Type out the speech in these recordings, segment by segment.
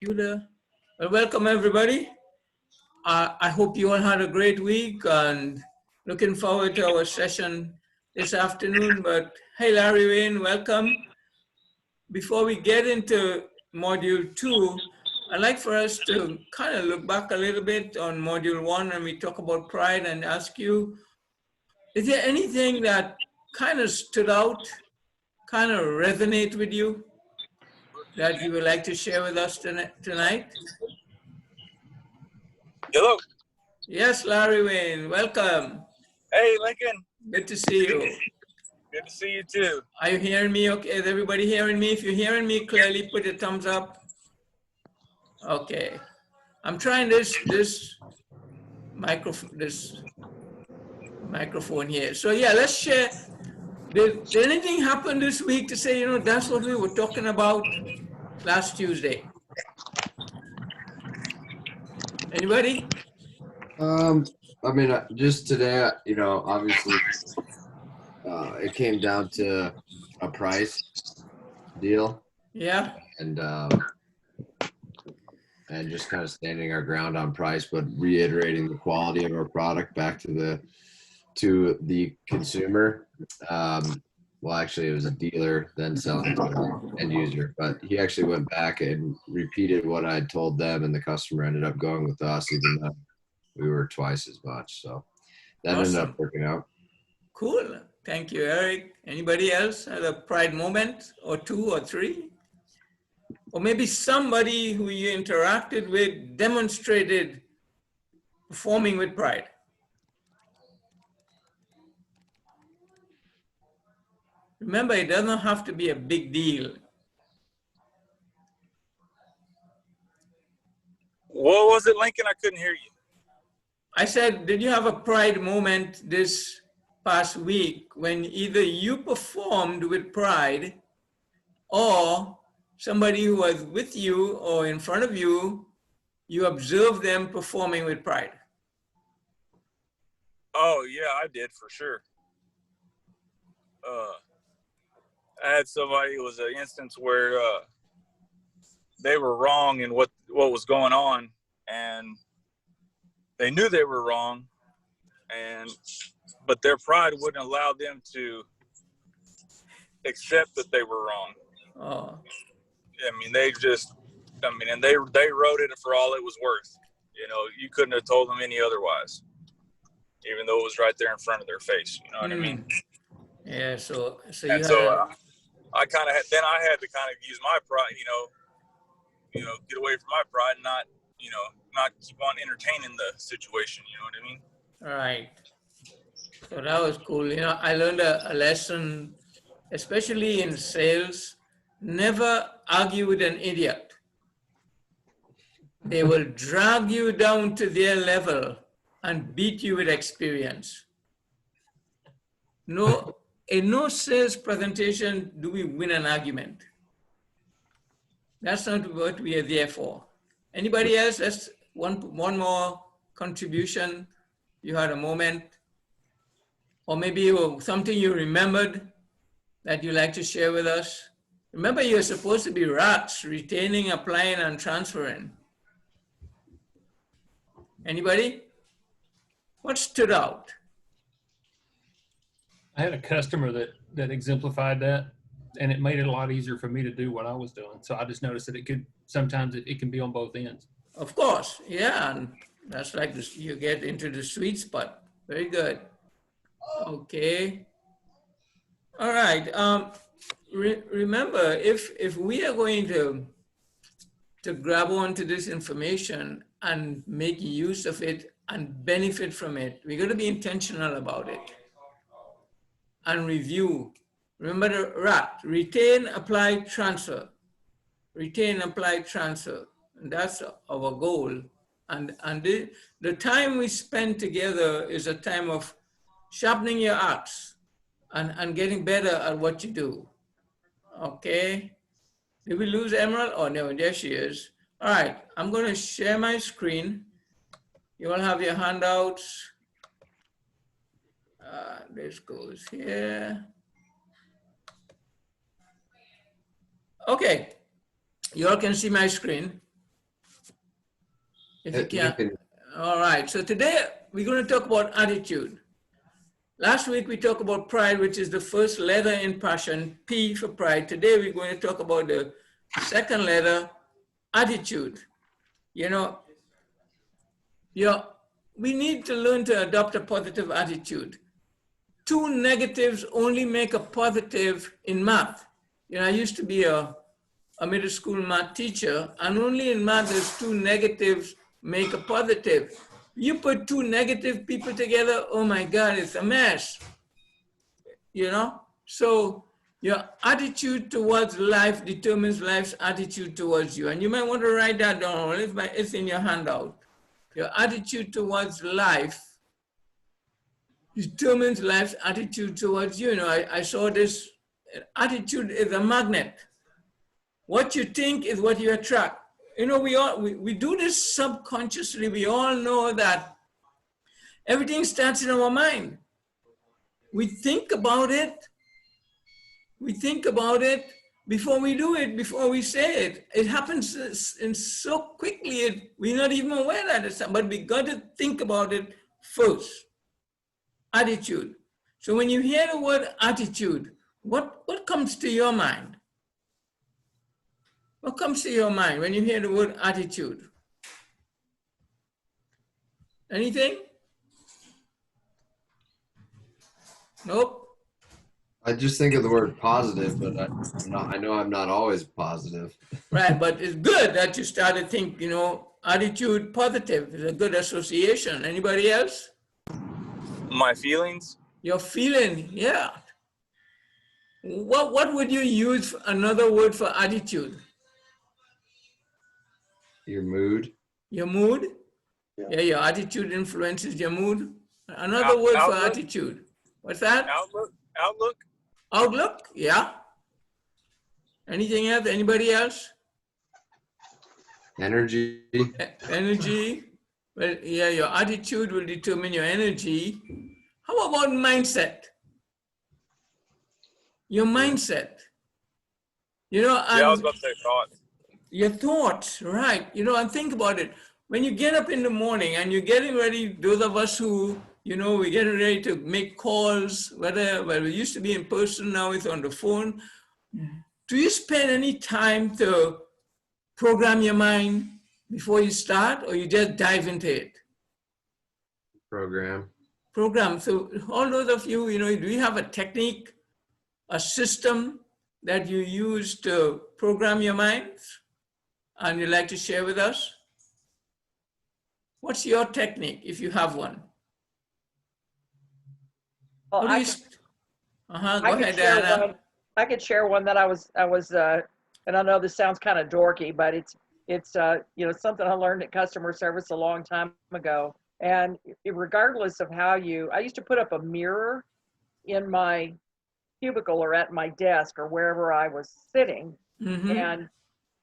You there? Well, welcome everybody. I hope you all had a great week and looking forward to our session this afternoon. But hey, Larry Wayne, welcome. Before we get into module 2, I'd like for us to kind of look back a little bit on module 1 and we talk about pride and ask you, is there anything that kind of stood out, kind of resonate with you that you would like to share with us tonight? Hello. Yes, Larry Wayne, welcome. Hey, Lincoln. Good to see you. Good to see you too. Are you hearing me okay? Is everybody hearing me? If you're hearing me clearly, put a thumbs up. Okay. I'm trying this microphone here. So yeah, let's share. Did anything happen this week to say, that's what we were talking about last Tuesday? Anybody? I mean, just today, obviously, it came down to a price deal. Yeah. And just kind of standing our ground on price, but reiterating the quality of our product back to the consumer. Well, actually, it was a dealer then selling to an end user, but he actually went back and repeated what I told them, and the customer ended up going with us, even though we were twice as much. So that Awesome. ended up working out. Cool. Thank you, Eric. Anybody else had a pride moment or 2 or 3? Or maybe somebody who you interacted with demonstrated performing with pride. Remember, it doesn't have to be a big deal. What was it, Lincoln? I couldn't hear you. I said, did you have a pride moment this past week when either you performed with pride or somebody who was with you or in front of you, you observed them performing with pride? Oh, yeah, I did for sure. I had somebody, it was an instance where they were wrong in what was going on, and they knew they were wrong, but their pride wouldn't allow them to accept that they were wrong. Oh. And they wrote it for all it was worth. You couldn't have told them any otherwise, even though it was right there in front of their face. You know what I mean? Yeah. So I kind of had to kind of use my pride. Get away from my pride and not keep on entertaining the situation. You know what I mean? Right. So that was cool. I learned a lesson, especially in sales. Never argue with an idiot. They will drag you down to their level and beat you with experience. In no sales presentation do we win an argument. That's not what we are there for. Anybody else? That's one more contribution. You had a moment, or maybe something you remembered that you like to share with us. Remember, you're supposed to be rats, retaining, applying, and transferring. Anybody? What stood out? I had a customer that exemplified that, and it made it a lot easier for me to do what I was doing. So I just noticed that sometimes it can be on both ends. Of course, yeah, and that's like this, you get into the sweet spot. Very good. Okay. All right. Remember, if we are going to grab onto this information and make use of it and benefit from it, we're going to be intentional about it and review. Remember the RAT: retain, apply, transfer. Retain, apply, transfer. And that's our goal. And the time we spend together is a time of sharpening your axe and getting better at what you do. Okay. Did we lose Emerald? Oh no, there she is. All right, I'm going to share my screen. You all have your handouts. This goes here. Okay, you all can see my screen. If you You can. can- All right. So today we're going to talk about attitude. Last week we talked about pride, which is the first letter in passion, P for pride. Today we're going to talk about the second letter, attitude. You know, we need to learn to adopt a positive attitude. Two negatives only make a positive in math. You know, I used to be a middle school math teacher, and only in math there's two negatives make a positive. You put two negative people together, oh my God, it's a mess. You know? So your attitude towards life determines life's attitude towards you. And you might want to write that down, or it's in your handout. Your attitude towards life determines life's attitude towards you. You know, I saw this, attitude is a magnet. What you think is what you attract. You know, we do this subconsciously. We all know that everything starts in our mind. We think about it. We think about it before we do it, before we say it. It happens in so quickly, we're not even aware that it's, but we got to think about it first. Attitude. So when you hear the word attitude, what comes to your mind? What comes to your mind when you hear the word attitude? Anything? Nope. I just think of the word positive, but I know I'm not always positive. Right, but it's good that you started to think, you know, attitude positive is a good association. Anybody else? My feelings. Your feeling, yeah. What would you use another word for attitude? Your mood. Your mood? Yeah, your attitude influences your mood. Another word for Outlook. attitude. What's that? Outlook. Outlook? Yeah. Anything else? Anybody else? Energy. Energy? Well, yeah, your attitude will determine your energy. How about mindset? Your mindset. You know, Yeah, I was about to say thought. your thoughts, right? You know, and think about it. When you get up in the morning and you're getting ready, those of us who, you know, we're getting ready to make calls, whether we used to be in person, now it's on the phone. Do you spend any time to program your mind before you start, or you just dive into it? Program. Program. So all those of you, you know, do you have a technique, a system that you use to program your minds and you'd like to share with us? What's your technique, if you have one? Well, How do I you could, go ahead, Diana. I could share one that I was, and I know this sounds kind of dorky, but it's you know, something I learned at customer service a long time ago. And regardless of how I used to put up a mirror in my cubicle or at my desk or wherever I was sitting. Mm-hmm.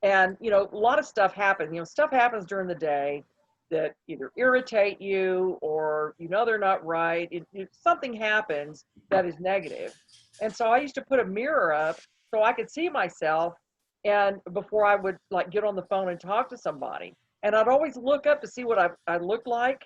And you know, a lot of stuff happens. You know, stuff happens during the day that either irritate you or you know they're not right. Something happens that is negative. And so I used to put a mirror up so I could see myself, and before I would like get on the phone and talk to somebody. And I'd always look up to see what I looked like.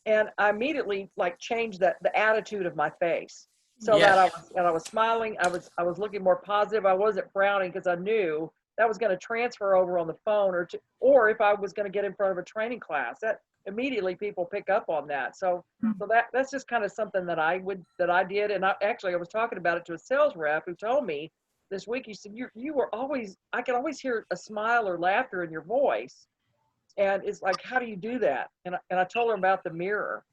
And I immediately like changed the attitude of my face so Yes. that I was smiling. I was looking more positive. I wasn't frowning because I knew that was going to transfer over on the phone or if I was going to get in front of a training class. That immediately people pick up on that. So that's just kind of something that I did. And I was talking about it to a sales rep who told me this week, he said, you were always, I could always hear a smile or laughter in your voice. And it's like, how do you do that? And I told her about the mirror.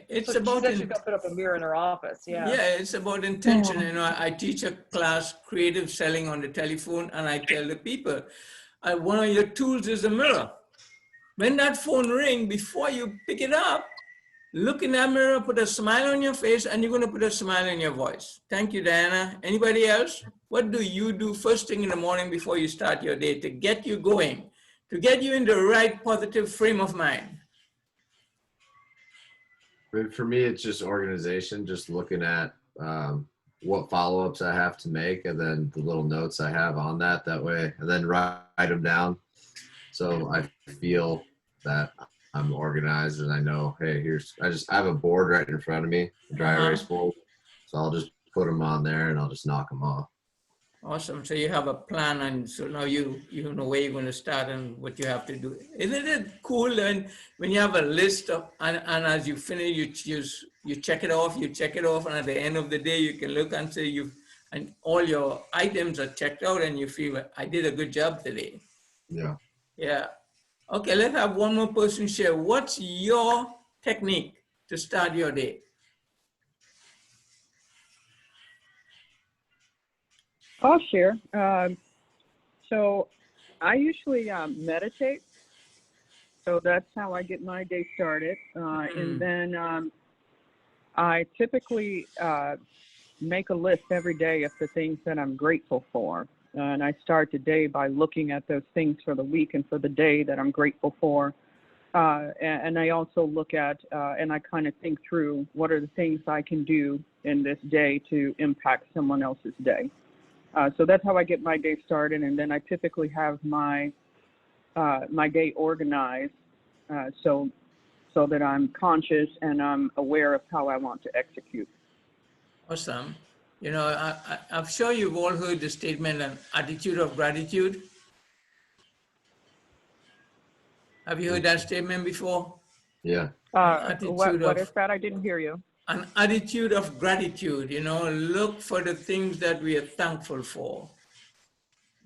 It's So about she said she's going to put up a mirror in her office. Yeah. it's about intention. You know, I teach a class, creative selling on the telephone, and I tell the people, one of your tools is a mirror. When that phone rings, before you pick it up, look in that mirror, put a smile on your face, and you're going to put a smile in your voice. Thank you, Diana. Anybody else? What do you do first thing in the morning before you start your day to get you going, to get you in the right positive frame of mind? But for me, it's just organization, just looking at what follow-ups I have to make and then the little notes I have on that way, and then write them down. So I feel that I'm organized and I know, hey, I have a board right in front of me, a dry Uh-huh. erase board. So I'll just put them on there and I'll just knock them off. Awesome. So you have a plan, and so now you know where you're going to start and what you have to do. Isn't it cool? And when you have a list of, and as you finish, you check it off, and at the end of the day, you can look and say and all your items are checked out, and you feel I did a good job today. Yeah. Yeah. Okay. Let's have one more person share. What's your technique to start your day? I'll share. So I usually meditate. So that's how I get my day started. And then I typically make a list every day of the things that I'm grateful for. And I start the day by looking at those things for the week and for the day that I'm grateful for. And I also look at and I kind of think through what are the things I can do in this day to impact someone else's day. So that's how I get my day started, and then I typically have my my day organized so that I'm conscious and I'm aware of how I want to execute. Awesome. You know, I'm sure you've all heard the statement, an attitude of gratitude. Have you heard that statement before? Yeah. What is that? I didn't hear you. An attitude of gratitude, you know, look for the things that we are thankful for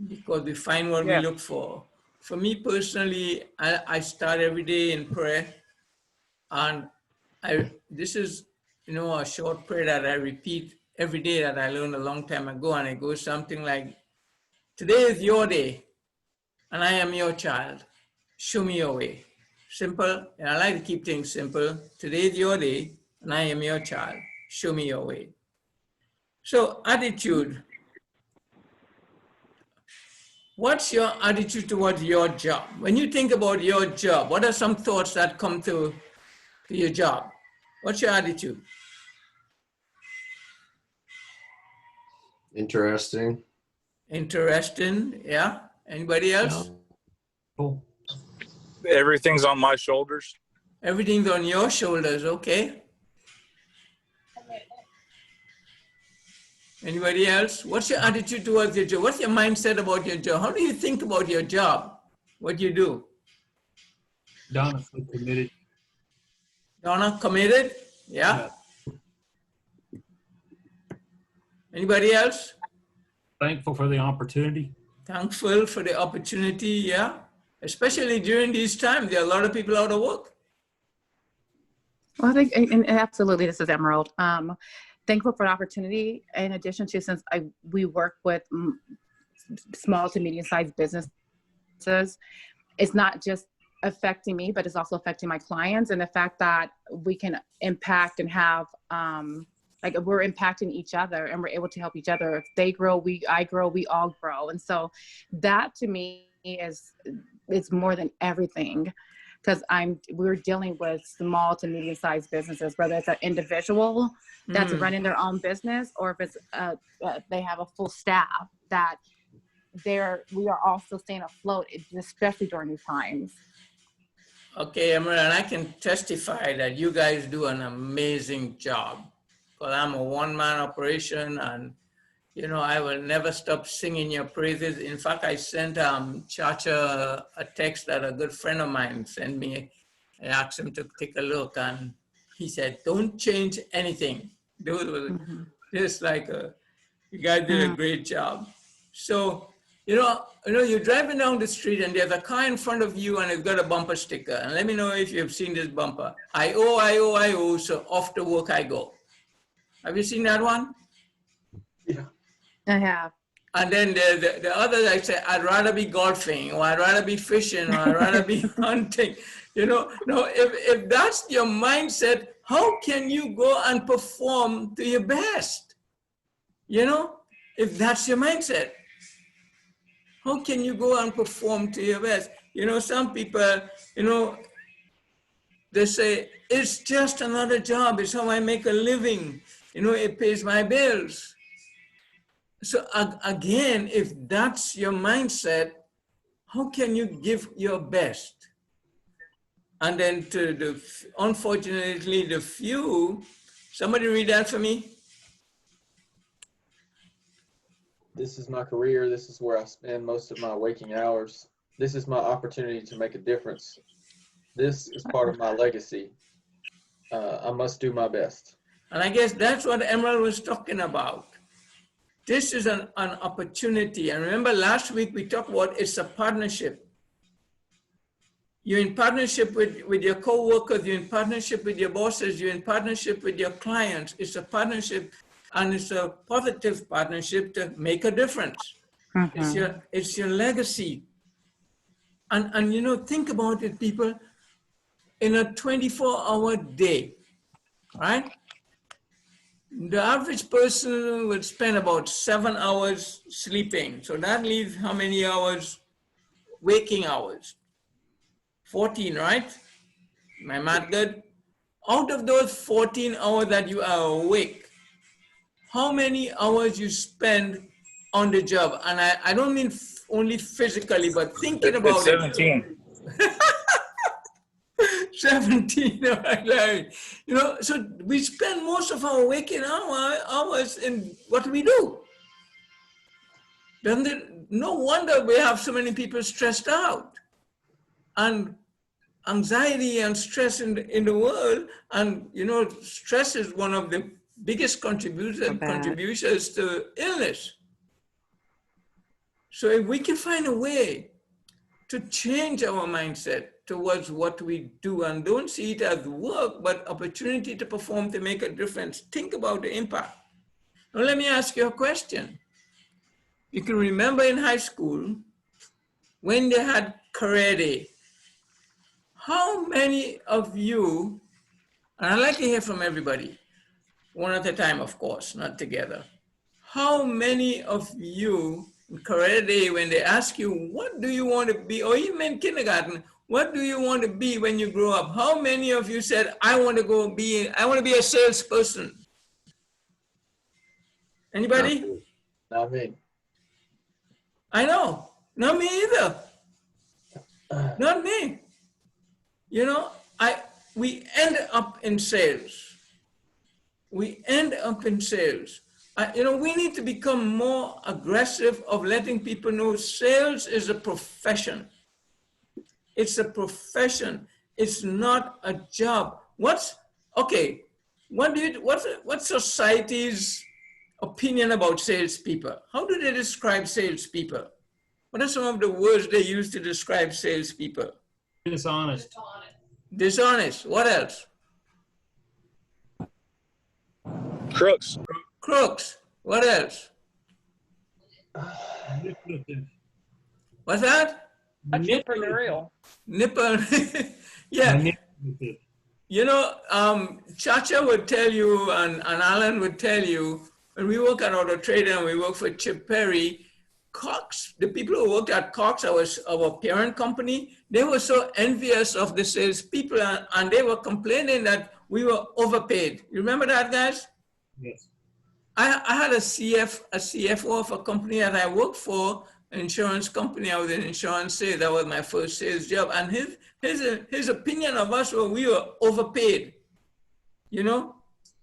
because we find what we Yes. look for. For me personally, I start every day in prayer, and this is, you know, a short prayer that I repeat every day that I learned a long time ago, and it goes something like, today is your day, and I am your child. Show me your way. Simple, and I like to keep things simple. Today is your day, and I am your child. Show me your way. So attitude. What's your attitude towards your job? When you think about your job, what are some thoughts that come to your job? What's your attitude? Interesting. Interesting, yeah. Anybody else? Cool. Everything's on my shoulders. Everything's on your shoulders, okay. Anybody else? What's your attitude towards your job? What's your mindset about your job? How do you think about your job? What you do? Donna, so committed. Donna, committed? Yeah. Anybody else? Thankful for the opportunity. Thankful for the opportunity, yeah. Especially during these times, there are a lot of people out of work. Well, I think, and absolutely, this is Emerald. Thankful for the opportunity. In addition to, since we work with small to medium-sized businesses, it's not just affecting me, but it's also affecting my clients. And the fact that we can impact and have, like we're impacting each other and we're able to help each other. If they grow, I grow, we all grow. And so that to me it's more than everything. Because we're dealing with small to medium-sized businesses, whether it's an individual that's running their own business, or if it's they have a full staff that we are also staying afloat, especially during these times. Okay, Emerald, and I can testify that you guys do an amazing job. Because I'm a one-man operation, and you know, I will never stop singing your praises. In fact, I sent Chacha a text that a good friend of mine sent me. I asked him to take a look, and he said, don't change anything. Those were just like, you guys did a great job. So, you know, you're driving down the street and there's a car in front of you and it's got a bumper sticker. And let me know if you've seen this bumper. I owe, so off to work I go. Have you seen that one? Yeah. I have. And then the others, I say, I'd rather be golfing, or I'd rather be fishing, or I'd rather be hunting. You know, no, if that's your mindset, how can you go and perform to your best? You know, if that's your mindset, how can you go and perform to your best? You know, some people, you know, they say, it's just another job. It's how I make a living. You know, it pays my bills. So again, if that's your mindset, how can you give your best? And then to the, unfortunately, the few, somebody read that for me? This is my career. This is where I spend most of my waking hours. This is my opportunity to make a difference. This is part of my legacy. I must do my best. And I guess that's what Emerald was talking about. This is an opportunity. And remember last week we talked about it's a partnership. You're in partnership with your co-workers, you're in partnership with your bosses, you're in partnership with your clients. It's a partnership, and it's a positive partnership to make a difference. It's your legacy. And you know, think about it, people. In a 24-hour day, right? The average person would spend about 7 hours sleeping. So that leaves how many hours? Waking hours. 14, right? My math good? Out of those 14 hours that you are awake, how many hours you spend on the job? And I don't mean only physically, but thinking about It's 17. 17, right? You know, so we spend most of our waking hours in what we do. Doesn't it? No wonder we have so many people stressed out. And anxiety and stress in the world, and you know, stress is one of the biggest contributors to illness. So if we can find a way to change our mindset towards what we do and don't see it as work, but opportunity to perform, to make a difference, think about the impact. Now let me ask you a question. You can remember in high school when they had career day, how many of you, and I'd like to hear from everybody, one at a time, of course, not together. How many of you in career day, when they ask you, what do you want to be, or even in kindergarten, what do you want to be when you grow up? How many of you said, I want to be a salesperson? Anybody? Not me. I know, not me either. Not me. You know, we end up in sales. We end up in sales. You know, we need to become more aggressive of letting people know sales is a profession. It's a profession. It's not a job. What's society's opinion about salespeople? How do they describe salespeople? What are some of the words they use to describe salespeople? Dishonest. Dishonest. What else? Crooks. Crooks. What else? What's that? Entrepreneurial. Nipple. Yeah. You know, Chacha would tell you, and Alan would tell you, when we work at Auto Trader and we work for Chip Perry, Cox, the people who worked at Cox, our parent company, they were so envious of the salespeople, and they were complaining that we were overpaid. You remember that, guys? Yes. I had a CFO of a company that I worked for, an insurance company. I was in insurance sales. That was my first sales job. And his opinion of us was we were overpaid. You know,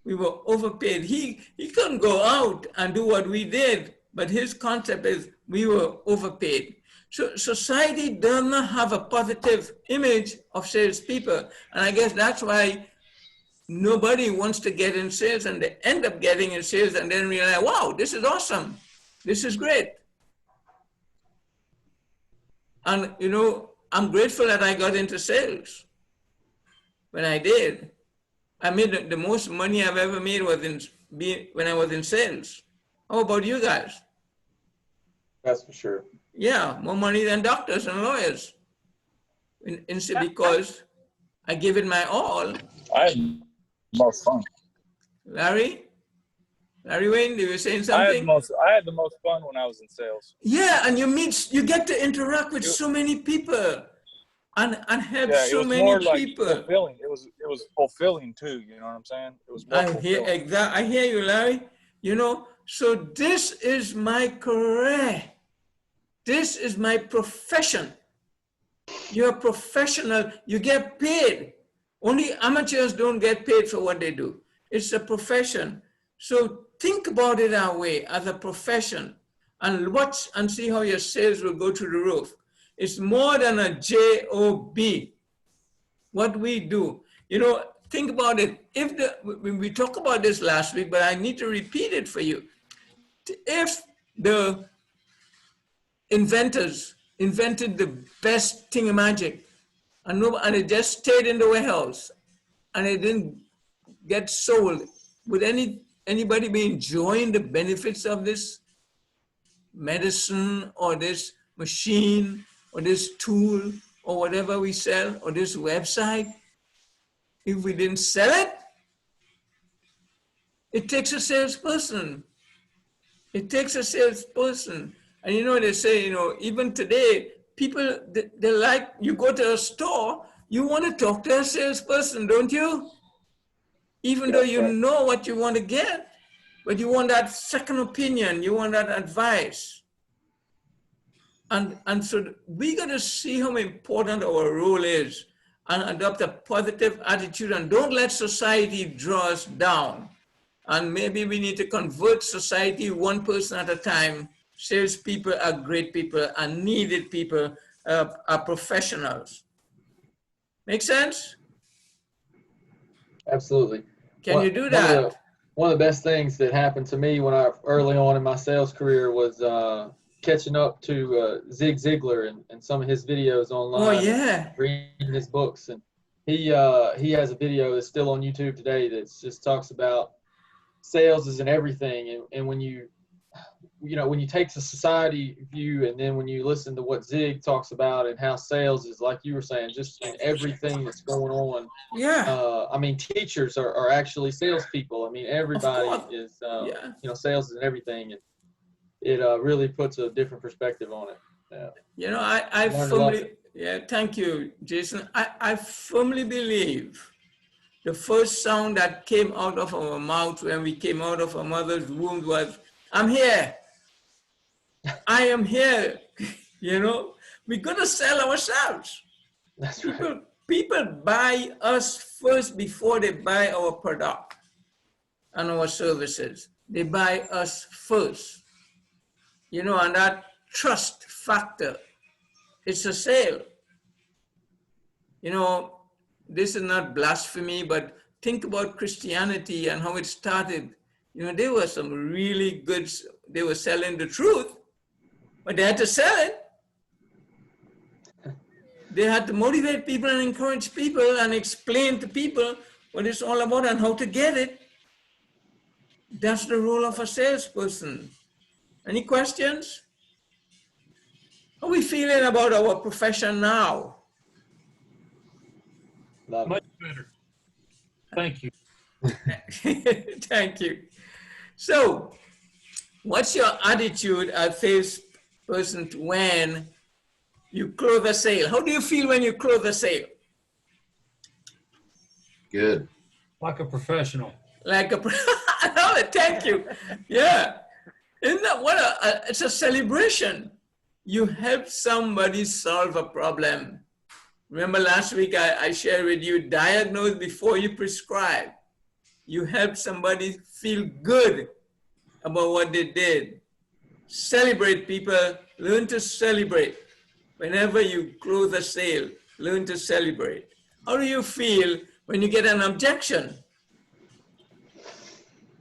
we were overpaid. He couldn't go out and do what we did, but his concept is we were overpaid. So society does not have a positive image of salespeople. And I guess that's why nobody wants to get in sales, and they end up getting in sales and then realize, wow, this is awesome. This is great. And, you know, I'm grateful that I got into sales. When I did, I made the most money I've ever made when I was in sales. How about you guys? That's for sure. Yeah, more money than doctors and lawyers. Because I gave it my all. I had the most fun. Larry Wayne, you were saying something? I had the most fun when I was in sales. Yeah, and you get to interact with so many people and help so many people. Like fulfilling. It was fulfilling too, you know what I'm saying? It was more fulfilling. I hear you, Larry. You know, so this is my career. This is my profession. You're a professional. You get paid. Only amateurs don't get paid for what they do. It's a profession. So think about it that way, as a profession, and watch and see how your sales will go through the roof. It's more than a job. What we do, you know, think about it. We talked about this last week, but I need to repeat it for you. If the inventors invented the best thingamagic, and it just stayed in the warehouse, and it didn't get sold, would anybody be enjoying the benefits of this medicine or this machine or this tool or whatever we sell or this website if we didn't sell it? It takes a salesperson. It takes a salesperson. And you know, they say, you know, even today, people, they like, you go to a store, you want to talk to a salesperson, don't you? Even though you know what you want to get, but you want that second opinion, you want that advice. And so we got to see how important our role is and adopt a positive attitude, and don't let society draw us down. And maybe we need to convert society one person at a time. Salespeople are great people and needed people are professionals. Make sense? Absolutely. Can you do that? One of the best things that happened to me when early on in my sales career was catching up to Zig Ziglar and some of his videos online. Oh yeah. Reading his books, and he has a video that's still on YouTube today that just talks about sales is in everything, and when you take the society view, and then when you listen to what Zig talks about and how sales is, like you were saying, just in everything that's going on. Yeah. I mean, teachers are actually salespeople. I mean, everybody is, sales is in everything, and it really puts a different perspective on it. Yeah. You know, I firmly, thank you, Jason. I firmly believe the first sound that came out of our mouth when we came out of our mother's womb was, I'm here. I am here. You know, we're going to sell ourselves. That's right. People buy us first before they buy our product and our services. They buy us first. You know, and that trust factor, it's a sale. You know, this is not blasphemy, but think about Christianity and how it started. You know, there were some really good, they were selling the truth, but they had to sell it. They had to motivate people and encourage people and explain to people what it's all about and how to get it. That's the role of a salesperson. Any questions? How are we feeling about our profession now? Love it. Much better. Thank you. Thank you. So, what's your attitude as salesperson when you close a sale? How do you feel when you close a sale? Good. Like a professional. Like a, thank you. Yeah. Isn't that it's a celebration. You help somebody solve a problem. Remember last week I shared with you, diagnose before you prescribe. You help somebody feel good about what they did. Celebrate, people. Learn to celebrate. Whenever you close a sale, learn to celebrate. How do you feel when you get an objection?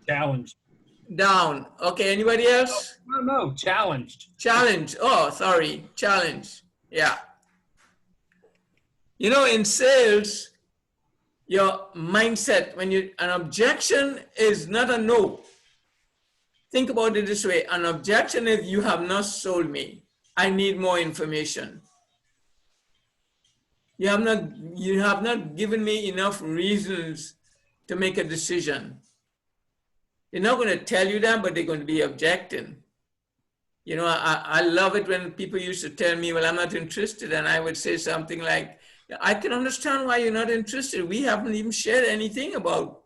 Challenged. Down. Okay, anybody else? No, challenged. Challenge. Oh, sorry. Challenge. Yeah. You know, in sales, your mindset, an objection is not a no. Think about it this way. An objection is, you have not sold me. I need more information. You have not given me enough reasons to make a decision. They're not going to tell you that, but they're going to be objecting. You know, I love it when people used to tell me, well, I'm not interested. And I would say something like, I can understand why you're not interested. We haven't even shared anything about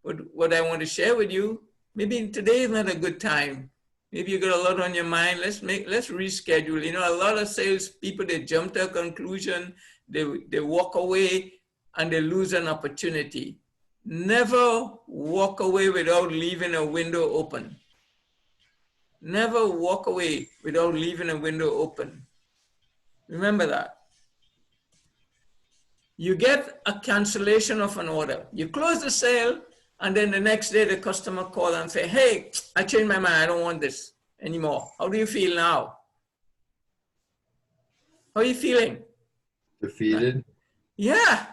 what I want to share with you. Maybe today is not a good time. Maybe you got a lot on your mind. Let's reschedule. You know, a lot of sales people, they jump to a conclusion, they walk away and they lose an opportunity. Never walk away without leaving a window open. Never walk away without leaving a window open. Remember that. You get a cancellation of an order. You close the sale, and then the next day the customer calls and say, hey, I changed my mind. I don't want this anymore. How do you feel now? How are you feeling? Defeated. Yeah,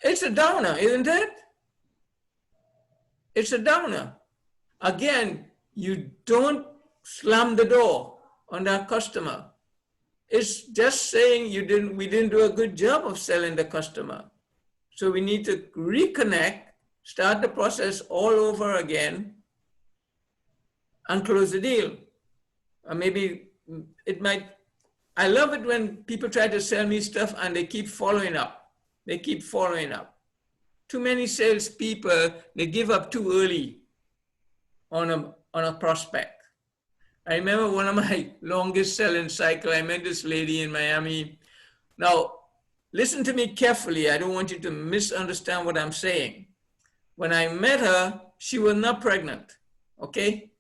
it's a downer, isn't it? It's a downer. Again, you don't slam the door on that customer. It's just saying we didn't do a good job of selling the customer. So we need to reconnect, start the process all over again, and close the deal. Or maybe it might, I love it when people try to sell me stuff and they keep following up. They keep following up. Too many salespeople, they give up too early on a prospect. I remember one of my longest selling cycle, I met this lady in Miami. Now, listen to me carefully. I don't want you to misunderstand what I'm saying. When I met her, she was not pregnant, okay?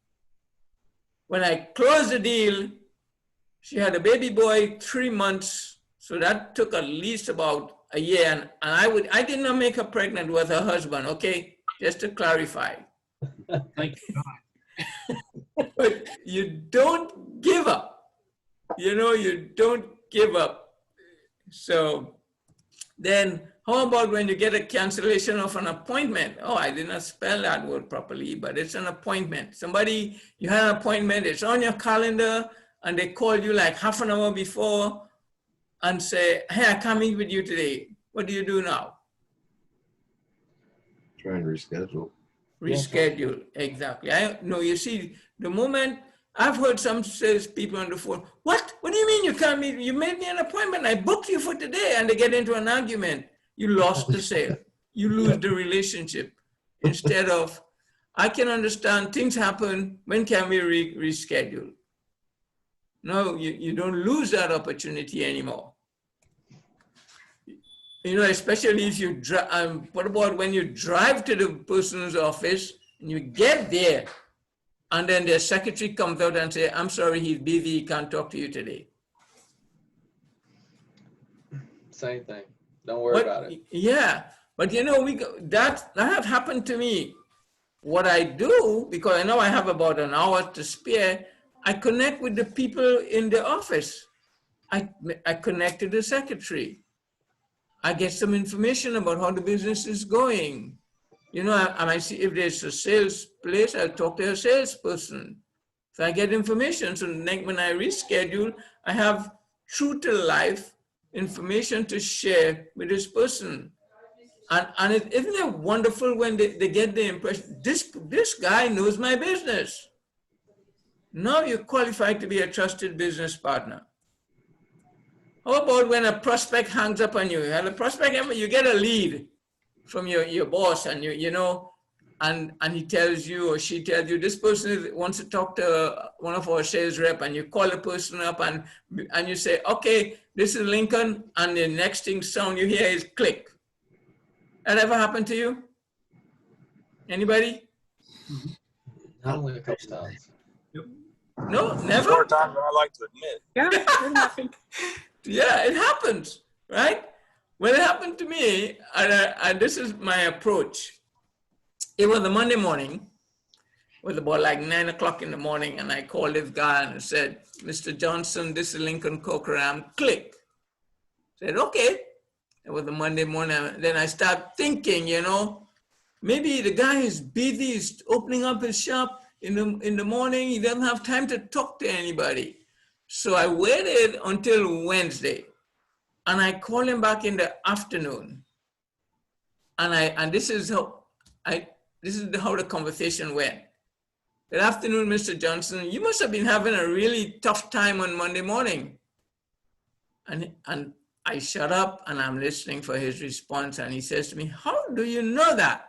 When I closed the deal, she had a baby boy, 3 months. So that took at least about a year. And I did not make her pregnant with her husband, okay? Just to clarify. Thank you. But you don't give up. You know, you don't give up. So then how about when you get a cancellation of an appointment? Oh, I did not spell that word properly, but it's an appointment. Somebody, you had an appointment, it's on your calendar, and they call you like half an hour before and say, hey, I can't meet with you today. What do you do now? Try and reschedule. Reschedule, exactly. No, you see, the moment I've heard some salespeople on the phone, what do you mean you can't meet? You made me an appointment. I booked you for today. And they get into an argument. You lost the sale. You lose the relationship. Instead of, I can understand things happen. When can we reschedule? No, you don't lose that opportunity anymore. You know, especially if you drive, what about when you drive to the person's office and you get there and then their secretary comes out and say, I'm sorry, he's busy, he can't talk to you today. Same thing. Don't worry about it. Yeah, but you know, that happened to me. What I do, because I know I have about an hour to spare, I connect with the people in the office. I connect to the secretary. I get some information about how the business is going. You know, I might see if there's a sales place, I'll talk to a salesperson. So I get information. So when I reschedule, I have true to life information to share with this person. And isn't it wonderful when they get the impression, this guy knows my business. Now you're qualified to be a trusted business partner. How about when a prospect hangs up on you? You have a prospect, you get a lead from your boss and you know, and he tells you or she tells you, this person wants to talk to one of our sales rep, and you call the person up and you say, okay, this is Lincoln, and the next thing sound you hear is click. That ever happened to you? Anybody? Not only a couple times. No, never? More times than I like to admit. Yeah, it happened. Yeah, it happens, right? When it happened to me, and this is my approach. It was a Monday morning. It was about like 9 o'clock in the morning, and I called this guy and I said, Mr. Johnson, this is Lincoln Cochran, click. I said, okay. It was a Monday morning. Then I start thinking, you know, maybe the guy is busy, he's opening up his shop in the morning, he doesn't have time to talk to anybody. So I waited until Wednesday, and I called him back in the afternoon. And this is how the conversation went. Good afternoon, Mr. Johnson. You must have been having a really tough time on Monday morning. And I shut up and I'm listening for his response. And he says to me, how do you know that?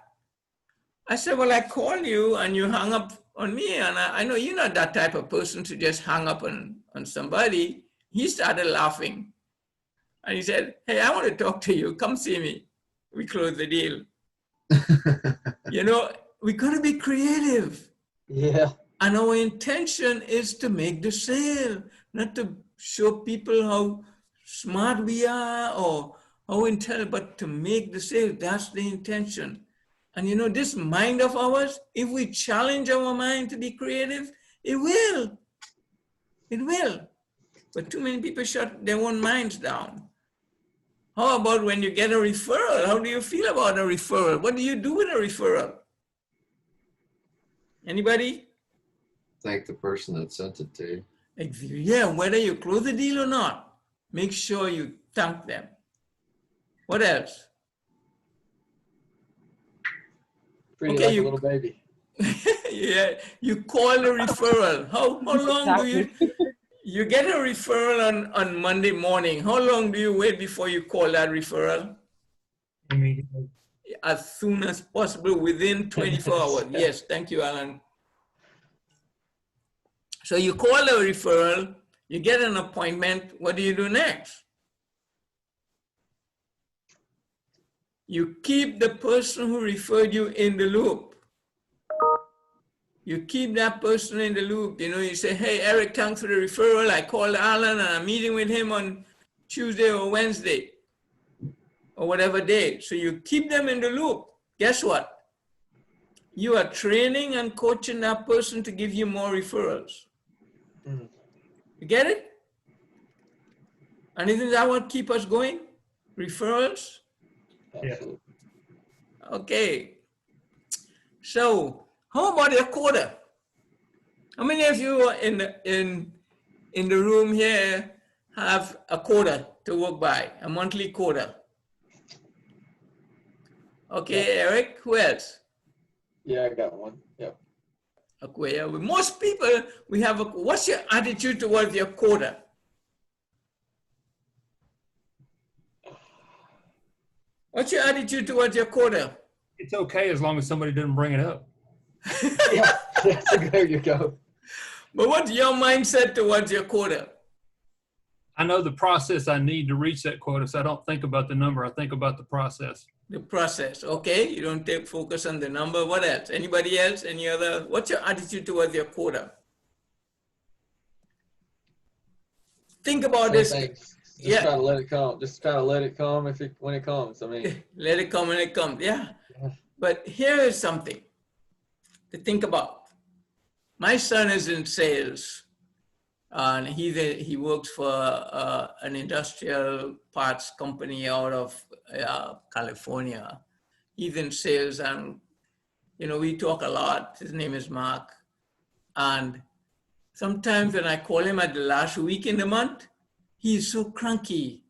I said, well, I called you and you hung up on me. And I know you're not that type of person to just hang up on somebody. He started laughing. And he said, hey, I want to talk to you. Come see me. We closed the deal. You know, we got to be creative. Yeah. And our intention is to make the sale, not to show people how smart we are or how intelligent, but to make the sale. That's the intention. And you know, this mind of ours, if we challenge our mind to be creative, it will. It will. But too many people shut their own minds down. How about when you get a referral? How do you feel about a referral? What do you do with a referral? Anybody? Thank the person that sent it to you. Yeah, whether you close the deal or not, make sure you thank them. What else? Treat Okay, it like you- a little baby. Yeah, you call the referral. How long do you get a referral on Monday morning? How long do you wait before you call that referral? Immediately. As soon as possible, within 24 hours. Yes, thank you, Alan. So you call the referral, you get an appointment. What do you do next? You keep the person who referred you in the loop. You keep that person in the loop. You know, you say, hey, Eric, thanks for the referral. I called Alan and I'm meeting with him on Tuesday or Wednesday or whatever day. So you keep them in the loop. Guess what? You are training and coaching that person to give you more referrals. Mhm. You get it? And isn't that what keeps us going? Referrals? Absolutely. Okay. So how about your quota? How many of you in the room here have a quota to work by, a monthly quota? Okay, Eric, who else? Yeah, I got one. Yep. Okay, yeah, most people, we have a, what's your attitude towards your quota? What's your attitude towards your quota? It's okay as long as somebody doesn't bring it up. Yeah. There you go. But what's your mindset towards your quota? I know the process I need to reach that quota, so I don't think about the number. I think about the process. The process, okay? You don't take focus on the number. What else? Anybody else? Any other? What's your attitude towards your quota? Think about this. Same thing. Just Yeah. try to let it come. Just try to let it come when it comes. I mean, Let it come when it comes. Yeah. Yeah. But here is something to think about. My son is in sales, and he works for an industrial parts company out of California. He's in sales, and you know, we talk a lot. His name is Mark, and sometimes when I call him at the last week in the month, he's so cranky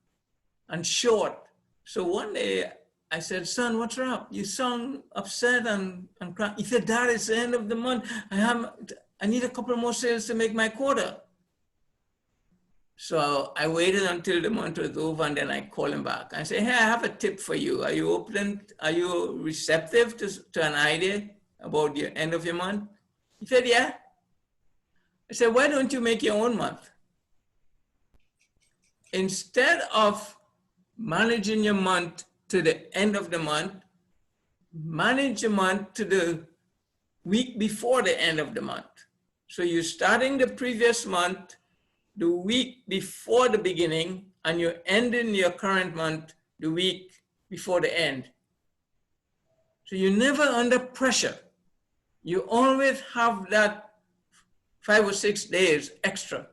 and short. So one day I said, son, what's wrong? You sound upset and cranky. He said, Dad, it's the end of the month. I need a couple more sales to make my quota. So I waited until the month was over and then I called him back. I said, hey, I have a tip for you. Are you open? Are you receptive to an idea about the end of your month? He said, yeah. I said, why don't you make your own month? Instead of managing your month to the end of the month, manage your month to the week before the end of the month. So you're starting the previous month, the week before the beginning, and you're ending your current month the week before the end. So you're never under pressure. You always have that 5 or 6 days extra.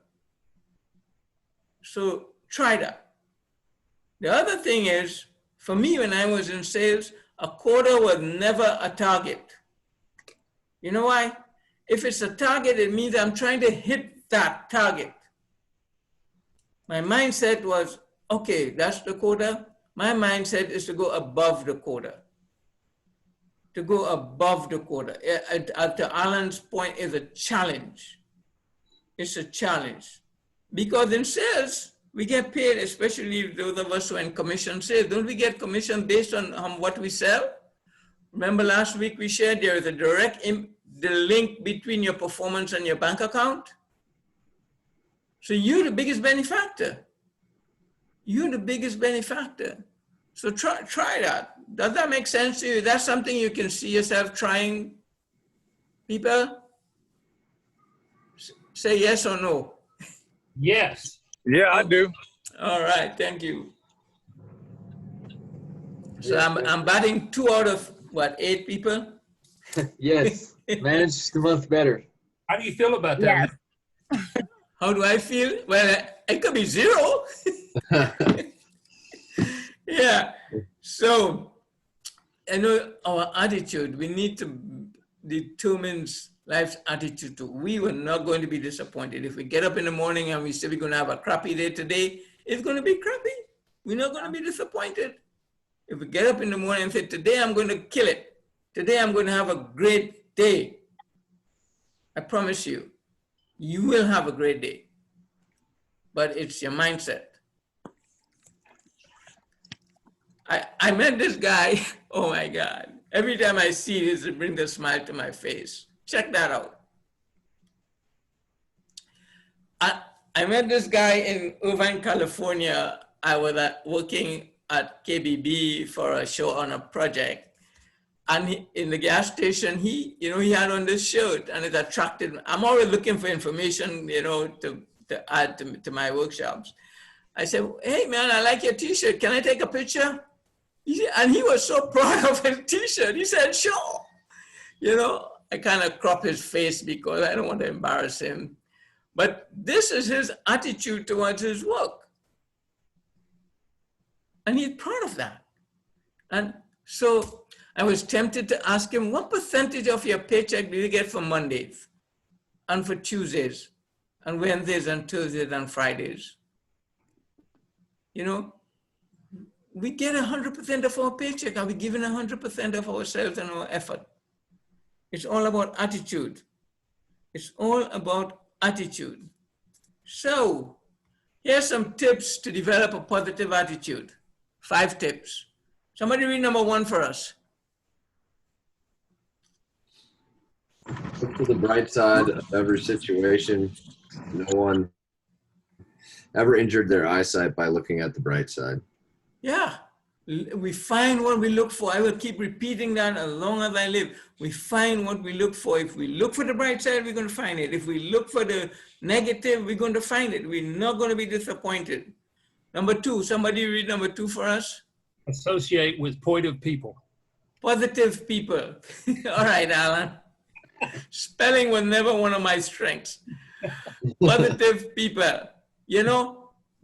So try that. The other thing is, for me, when I was in sales, a quota was never a target. You know why? If it's a target, it means I'm trying to hit that target. My mindset was, okay, that's the quota. My mindset is to go above the quota. To go above the quota. To Alan's point, is a challenge. It's a challenge. Because in sales, we get paid, especially those of us who are in commission sales. Don't we get commission based on what we sell? Remember last week we shared there is a the link between your performance and your bank account. So you're the biggest benefactor. You're the biggest benefactor. So try that. Does that make sense to you? That's something you can see yourself trying, people? Say yes or no. Yes. Yeah, I do. All right, thank you. So Yes, I'm batting 2 out of what, 8 people? Yes, manage the month better. How do you feel about that? Yes. How do I feel? Well, it could be 0. Yeah. So, I know our attitude, we need to determine life's attitude too. We were not going to be disappointed. If we get up in the morning and we say we're going to have a crappy day today, it's going to be crappy. We're not going to be disappointed. If we get up in the morning and say, today I'm going to kill it. Today I'm going to have a great day. I promise you, you will have a great day. But it's your mindset. I met this guy, oh my God. Every time I see this, it brings a smile to my face. Check that out. I met this guy in Irvine, California. I was working at KBB for a show on a project. And in the gas station, he had on this shirt and it attracted me. I'm always looking for information, to add to my workshops. I said, hey man, I like your t-shirt. Can I take a picture? And he was so proud of his t-shirt. He said, sure. I kind of crop his face because I don't want to embarrass him. But this is his attitude towards his work. And he's proud of that. And so I was tempted to ask him, what percentage of your paycheck do you get for Mondays and for Tuesdays and Wednesdays and Thursdays and Fridays? We get 100% of our paycheck. Are we giving 100% of ourselves and our effort? It's all about attitude. It's all about attitude. So here's some tips to develop a positive attitude. 5 tips. Somebody read number 1 for us. Look to the bright side of every situation. No one ever injured their eyesight by looking at the bright side. Yeah, we find what we look for. I will keep repeating that as long as I live. We find what we look for. If we look for the bright side, we're going to find it. If we look for the negative, we're going to find it. We're not going to be disappointed. Number 2, somebody read number 2 for us. Associate with positive people. Positive people. All right, Alan. Spelling was never one of my strengths. Positive people.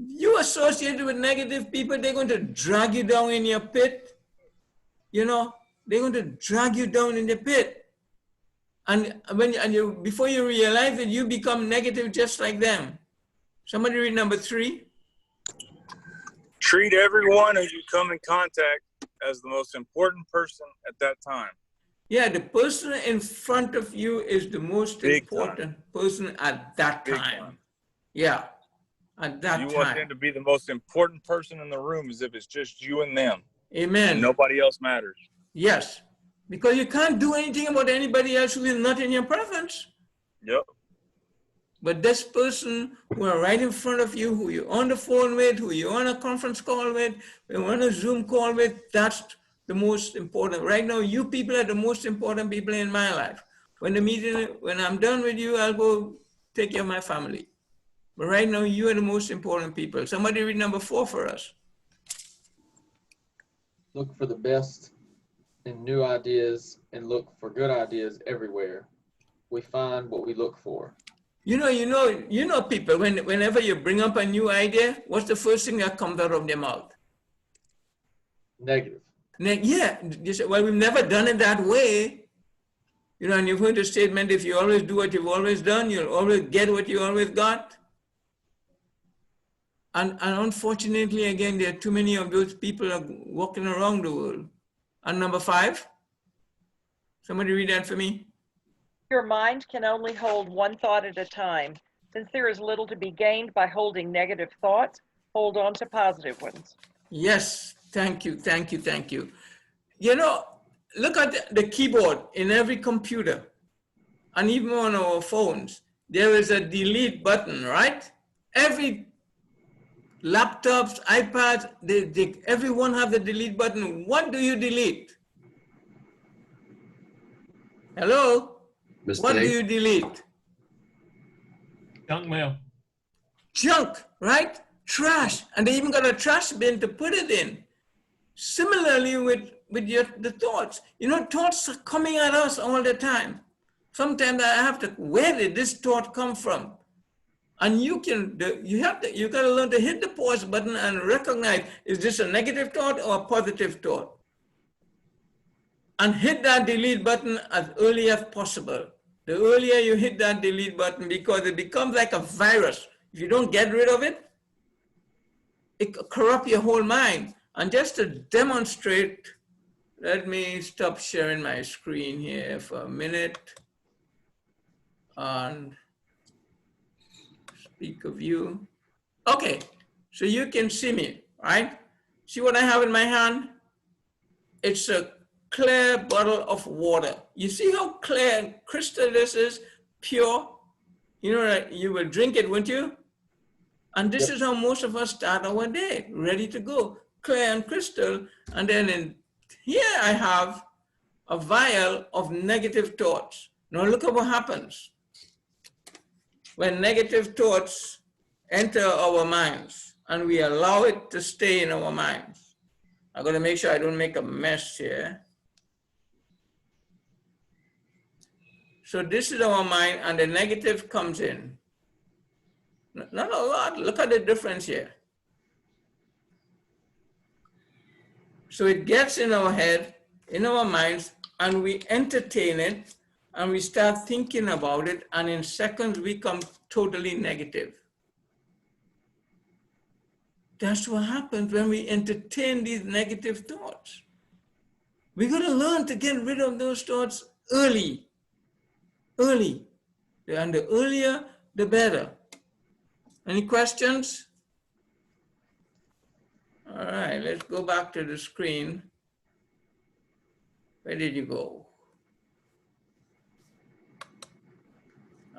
You associated with negative people, they're going to drag you down in your pit. They're going to drag you down in the pit. And before you realize it, you become negative just like them. Somebody read number 3. Treat everyone who you come in contact as the most important person at that time. Yeah, the person in front of you is the most important person at that time. Yeah, at that time. You want them to be the most important person in the room as if it's just you and them. Amen. And nobody else matters. Yes, because you can't do anything about anybody else who is not in your presence. Yep. But this person who are right in front of you, who you're on the phone with, who you're on a conference call with, who you're on a Zoom call with, that's the most important. Right now, you people are the most important people in my life. When I'm done with you, I'll go take care of my family. But right now, you are the most important people. Somebody read number 4 for us. Look for the best in new ideas and look for good ideas everywhere. We find what we look for. You know people, whenever you bring up a new idea, what's the first thing that comes out of their mouth? Negative. Yeah, you say, well, we've never done it that way. And you've heard the statement, if you always do what you've always done, you'll always get what you always got. And unfortunately, again, there are too many of those people are walking around the world. And number 5, somebody read that for me. Your mind can only hold one thought at a time. Since there is little to be gained by holding negative thoughts, hold on to positive ones. Yes, thank you. Look at the keyboard in every computer. and even on our phones, there is a delete button, right? Every laptops, iPads, everyone have the delete button. What do you delete? Hello? What do Mistake. you delete? Junk mail. Junk, right? Trash. And they even got a trash bin to put it in. Similarly with the thoughts. You know, thoughts are coming at us all the time. Sometimes I have to, where did this thought come from? And you gotta learn to hit the pause button and recognize, is this a negative thought or a positive thought? And hit that delete button as early as possible. The earlier you hit that delete button, because it becomes like a virus. If you don't get rid of it, it corrupts your whole mind. And just to demonstrate, let me stop sharing my screen here for a minute. And speak of you. Okay, so you can see me, right? See what I have in my hand? It's a clear bottle of water. You see how clear and crystal this is, pure? You know, you will drink it, won't you? And this is how most of us start our day, ready to go, clear and crystal. And then in here I have a vial of negative thoughts. Now look at what happens when negative thoughts enter our minds and we allow it to stay in our minds. I'm gonna make sure I don't make a mess here. So this is our mind, and the negative comes in. Not a lot, look at the difference here. So it gets in our head, in our minds, and we entertain it, and we start thinking about it, and in seconds we become totally negative. That's what happens when we entertain these negative thoughts. We gotta learn to get rid of those thoughts early. And the earlier, the better. Any questions? All right, let's go back to the screen. Where did you go?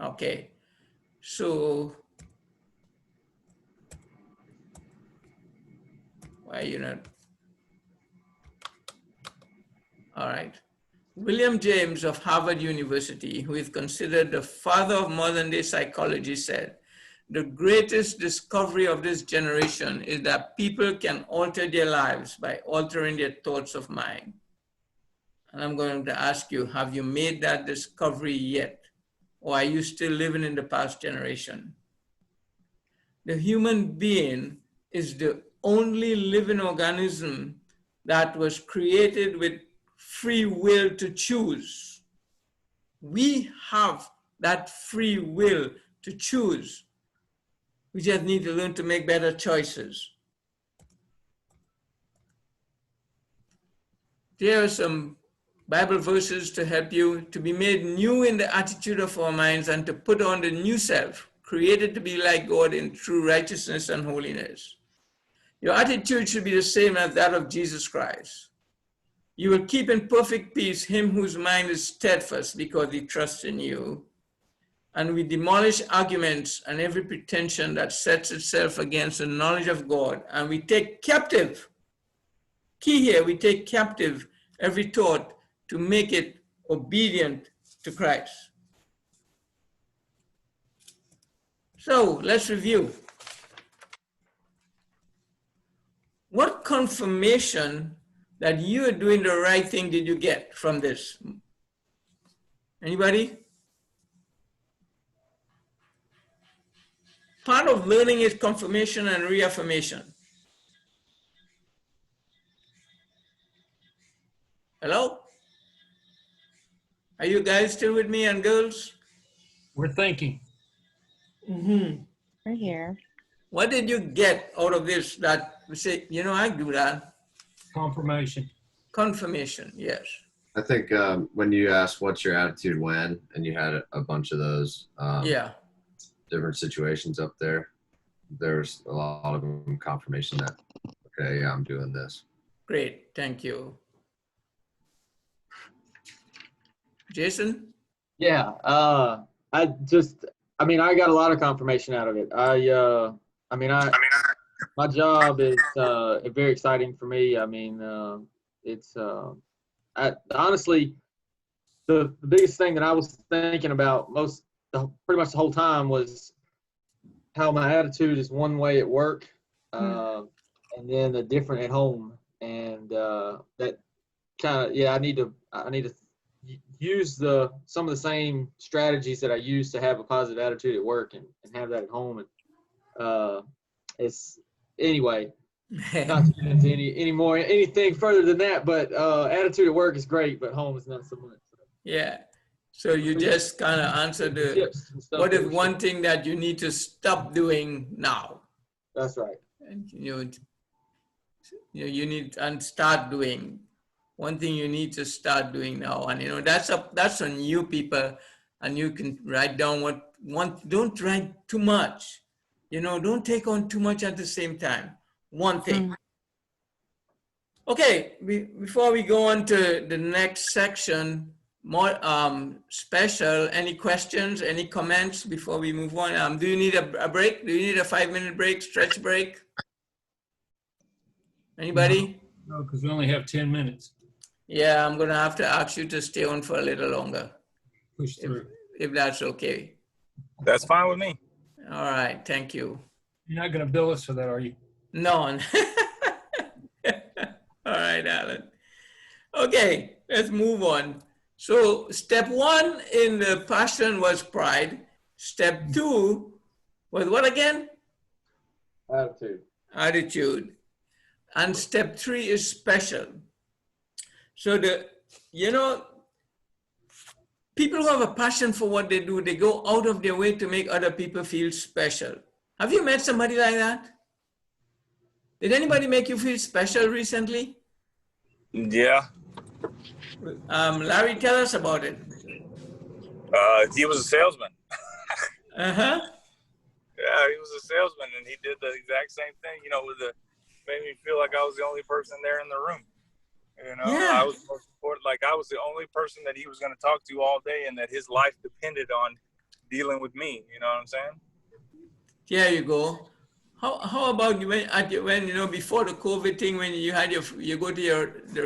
Okay, so why are you not? All right. William James of Harvard University, who is considered the father of modern day psychology, said, "The greatest discovery of this generation is that people can alter their lives by altering their thoughts of mind." And I'm going to ask you, have you made that discovery yet? Or are you still living in the past generation? The human being is the only living organism that was created with free will to choose. We have that free will to choose. We just need to learn to make better choices. There are some Bible verses to help you to be made new in the attitude of our minds and to put on the new self, created to be like God in true righteousness and holiness. Your attitude should be the same as that of Jesus Christ. You will keep in perfect peace him whose mind is steadfast because he trusts in you. And we demolish arguments and every pretension that sets itself against the knowledge of God. And we take captive, key here, we take captive every thought to make it obedient to Christ. So let's review. What confirmation that you are doing the right thing did you get from this? Anybody? Part of learning is confirmation and reaffirmation. Hello? Are you guys still with me and girls? We're thinking. We're here. What did you get out of this that we say, you know, I do that? Confirmation. Confirmation, yes. I think when you asked what's your attitude when, and you had a bunch of those Yeah. different situations up there, there's a lot of them confirmation that, okay, yeah, I'm doing this. Great, thank you. Jason? Yeah. I got a lot of confirmation out of it. My job is very exciting for me. I mean, honestly, the biggest thing that I was thinking about pretty much the whole time was how my attitude is one way at work, and then the different at home, and that kind of I need to use some of the same strategies that I use to have a positive attitude at work and have that at home, and it's anyway. Not to get into anything further than that, but attitude at work is great, but home is not so much. Yeah. So you just kind of answered what is one thing that you need to stop doing now? That's right. And you need and start doing. One thing you need to start doing now, and that's on you people, and you can write down don't write too much. Don't take on too much at the same time. One thing. Okay, before we go on to the next section, more special, any questions, any comments before we move on? Do you need a break? Do you need a 5-minute break, stretch break? Anybody? No, because we only have 10 minutes. Yeah, I'm gonna have to ask you to stay on for a little longer. Push through. If that's okay. That's fine with me. All right, thank you. You're not going to bill us for that, are you? No. All right, Alan. Okay, let's move on. So step 1 in the passion was pride. Step 2 was what again? Attitude. And step 3 is special. So people who have a passion for what they do, they go out of their way to make other people feel special. Have you met somebody like that? Did anybody make you feel special recently? Yeah. Larry, tell us about it. He was a salesman. Uh-huh. Yeah, he was a salesman, and he did the exact same thing. Made me feel like I was the only person there in the room. Yeah. I was most important. Like I was the only person that he was going to talk to all day, and that his life depended on dealing with me. You know what I'm saying? There you go. How about when before the COVID thing, when you had you go to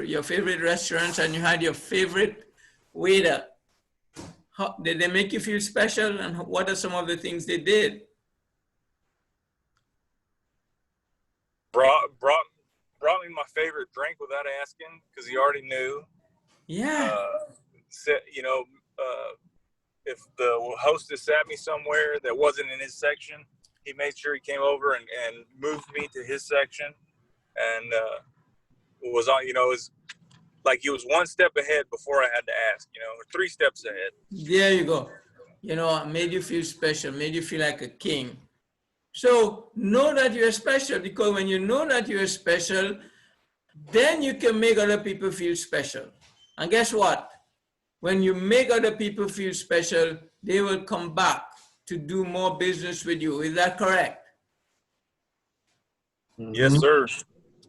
your favorite restaurants and you had your favorite waiter? How did they make you feel special, and what are some of the things they did? Brought me my favorite drink without asking because he already knew. Yeah. If the hostess sat me somewhere that wasn't in his section, he made sure he came over and moved me to his section, and was on. It was like he was one step ahead before I had to ask. Or 3 steps ahead. There you go. Made you feel special, made you feel like a king. So know that you're special, because when you know that you're special, then you can make other people feel special. And guess what? When you make other people feel special, they will come back to do more business with you. Is that correct? Yes, sir.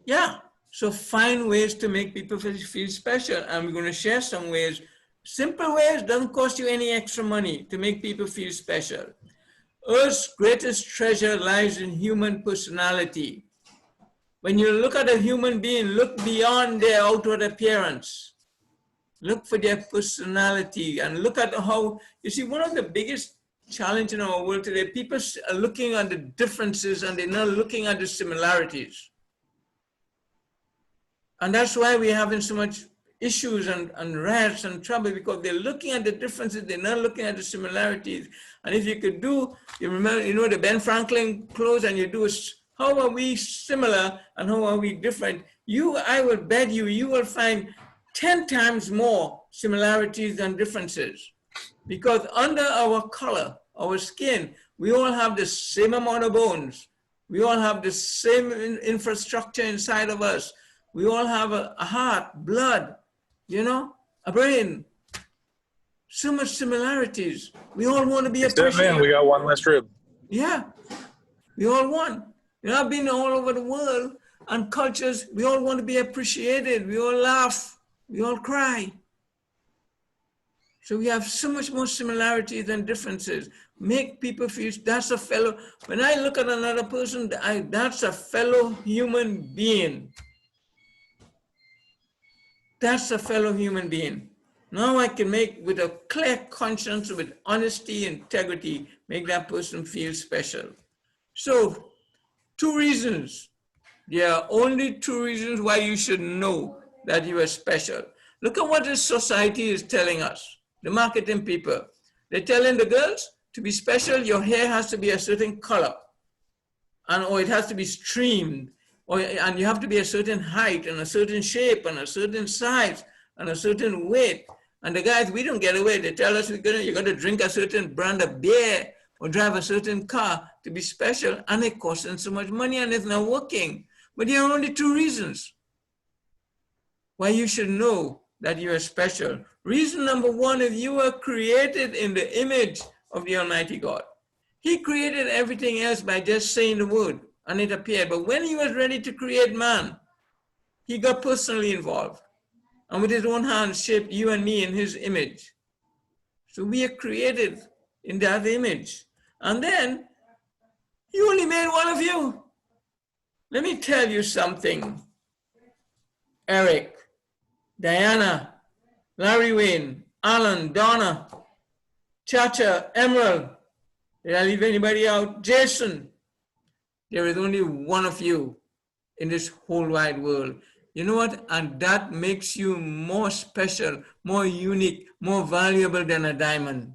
Yeah. So find ways to make people feel special. And we're going to share some ways. Simple ways, doesn't cost you any extra money to make people feel special. Earth's greatest treasure lies in human personality. When you look at a human being, look beyond their outward appearance. Look for their personality and look at how, one of the biggest challenge in our world today, people are looking at the differences and they're not looking at the similarities. And that's why we're having so much issues and riots and trouble, because they're looking at the differences, they're not looking at the similarities. And if you could do, you remember, the Ben Franklin close, and you do, how are we similar and how are we different? I will bet you will find 10 times more similarities than differences. Because under our color, our skin, we all have the same amount of bones. We all have the same infrastructure inside of us. We all have a heart, blood, a brain. So much similarities. We all want to be appreciated. Man, we got one less rib. Yeah, we all want. I've been all over the world and cultures. We all want to be appreciated. We all laugh. We all cry. So we have so much more similarities than differences. Make people feel that's a fellow. When I look at another person, that's a fellow human being. That's a fellow human being. Now I can make, with a clear conscience, with honesty, integrity, make that person feel special. So, 2 reasons. There are only 2 reasons why you should know that you are special. Look at what this society is telling us, the marketing people. They're telling the girls, to be special, your hair has to be a certain color, or it has to be streamed, and you have to be a certain height and a certain shape and a certain size and a certain weight. And the guys, we don't get away. They tell us you're going to drink a certain brand of beer or drive a certain car to be special, and it costs them so much money and it's not working. But there are only 2 reasons why you should know that you are special. Reason number 1 is you were created in the image of the Almighty God. He created everything else by just saying the word, and it appeared. But when he was ready to create man, he got personally involved, and with his own hands shaped you and me in his image. So we are created in that image. And then he only made one of you. Let me tell you something. Eric, Diana, Larry Wayne, Alan, Donna, Chacha, Emerald. Did I leave anybody out? Jason. There is only one of you in this whole wide world. You know what? And that makes you more special, more unique, more valuable than a diamond.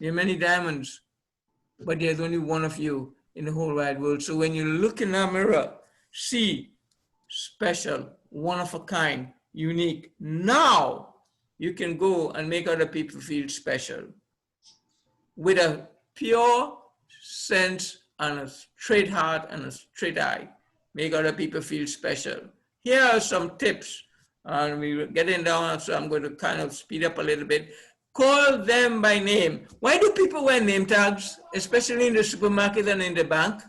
There are many diamonds, but there's only one of you in the whole wide world. So when you look in that mirror, see special, one of a kind, unique. Now you can go and make other people feel special with a pure sense and a straight heart and a straight eye. Make other people feel special. Here are some tips, and we're getting down, so I'm going to kind of speed up a little bit. Call them by name. Why do people wear name tags, especially in the supermarket and in the bank?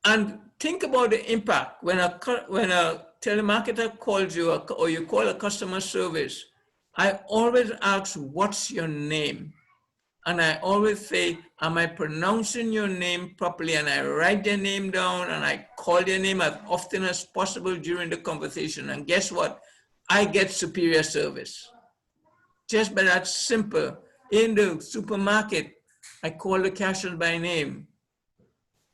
And think about the impact when a telemarketer calls you or you call a customer service. I always ask, what's your name? And I always say, am I pronouncing your name properly? And I write their name down and I call their name as often as possible during the conversation. And guess what? I get superior service. Just by that simple. In the supermarket, I call the cashier by name.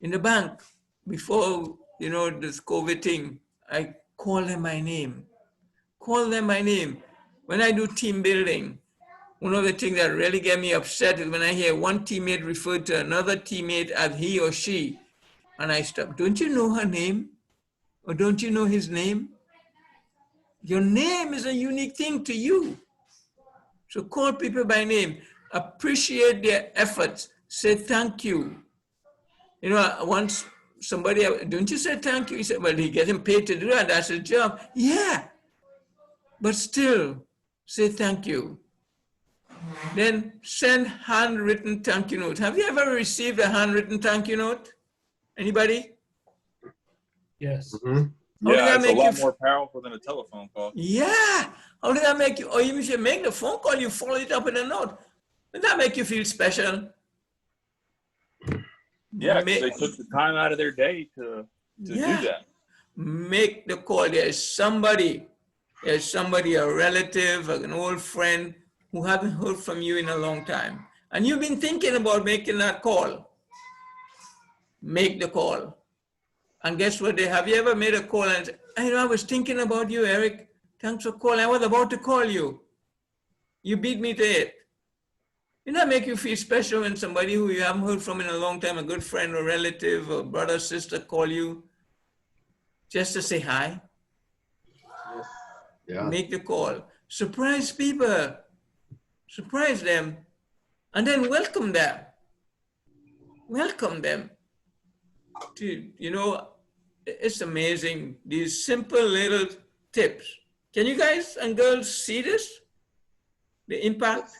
In the bank, before, this COVID thing, I call them by name. Call them by name. When I do team building, one of the things that really get me upset is when I hear one teammate refer to another teammate as he or she, and I stop. Don't you know her name? Or don't you know his name? Your name is a unique thing to you. So call people by name. Appreciate their efforts. Say thank you. Once somebody, don't you say thank you? He said, well, he getting paid to do that. That's his job. Yeah. But still, say thank you. Then send handwritten thank you notes. Have you ever received a handwritten thank you note? Anybody? Yes. Mm-hmm. Yeah, it's a lot more powerful than a telephone call. Yeah. How did that make you? Or even if you make the phone call, you follow it up with a note. Does that make you feel special? Yeah, because they took the time out of their day to do that. Make the call. There's somebody, a relative, an old friend who haven't heard from you in a long time. And you've been thinking about making that call. Make the call. And guess what? Have you ever made a call and said, I was thinking about you, Eric. Thanks for calling. I was about to call you. You beat me to it. Didn't that make you feel special when somebody who you haven't heard from in a long time, a good friend or relative or brother, sister, call you just to say hi? Yes. Yeah. Make the call. Surprise people. Surprise them. And then welcome them. Welcome them. It's amazing. These simple little tips. Can you guys and girls see this? The impact?